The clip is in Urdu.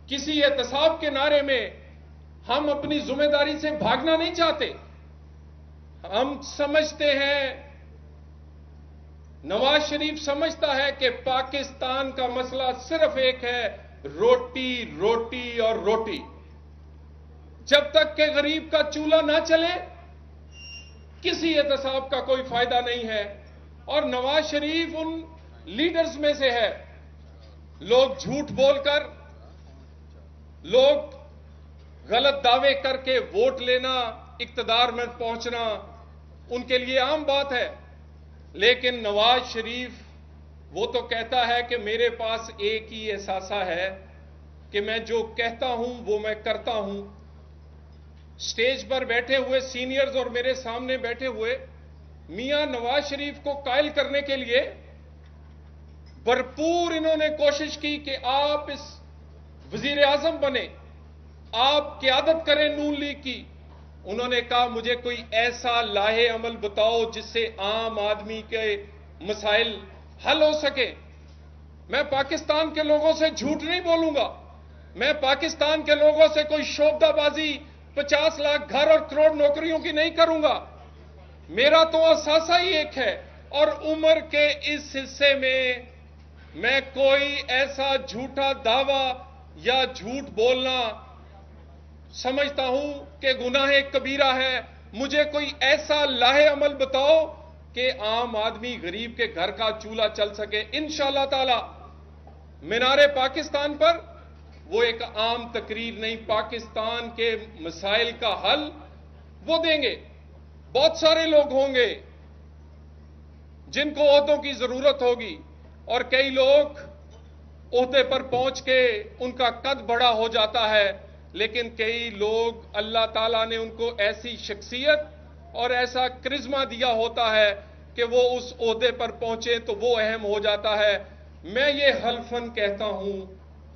کسی احتساب کے نعرے میں ہم اپنی ذمہ داری سے بھاگنا نہیں چاہتے. ہم سمجھتے ہیں، نواز شریف سمجھتا ہے کہ پاکستان کا مسئلہ صرف ایک ہے، روٹی روٹی اور روٹی. جب تک کہ غریب کا چولہا نہ چلے کسی احتساب کا کوئی فائدہ نہیں ہے. اور نواز شریف ان لیڈرز میں سے ہے، لوگ جھوٹ بول کر، لوگ غلط دعوے کر کے ووٹ لینا، اقتدار میں پہنچنا ان کے لیے عام بات ہے. لیکن نواز شریف وہ تو کہتا ہے کہ میرے پاس ایک ہی اثاثہ ہے کہ میں جو کہتا ہوں وہ میں کرتا ہوں. سٹیج پر بیٹھے ہوئے سینئرز اور میرے سامنے بیٹھے ہوئے میاں نواز شریف کو قائل کرنے کے لیے بھرپور انہوں نے کوشش کی کہ آپ اس وزیر اعظم بنے، آپ قیادت کریں نون لیگ کی. انہوں نے کہا مجھے کوئی ایسا لاہے عمل بتاؤ جس سے عام آدمی کے مسائل حل ہو سکے. میں پاکستان کے لوگوں سے جھوٹ نہیں بولوں گا، میں پاکستان کے لوگوں سے کوئی شعبدہ بازی 50 لاکھ گھر اور کروڑ نوکریوں کی نہیں کروں گا. میرا تو اثاثہ ہی ایک ہے، اور عمر کے اس حصے میں کوئی ایسا جھوٹا دعویٰ یا جھوٹ بولنا سمجھتا ہوں کہ گناہ کبیرہ ہے. مجھے کوئی ایسا لاہے عمل بتاؤ کہ عام آدمی غریب کے گھر کا چولہا چل سکے. انشاءاللہ تعالی مینار پاکستان پر وہ ایک عام تقریر نہیں، پاکستان کے مسائل کا حل وہ دیں گے. بہت سارے لوگ ہوں گے جن کو عہدوں کی ضرورت ہوگی، اور کئی لوگ عہدے پر پہنچ کے ان کا قد بڑا ہو جاتا ہے، لیکن کئی لوگ اللہ تعالیٰ نے ان کو ایسی شخصیت اور ایسا کرزما دیا ہوتا ہے کہ وہ اس عہدے پر پہنچے تو وہ اہم ہو جاتا ہے. میں یہ حلفاً کہتا ہوں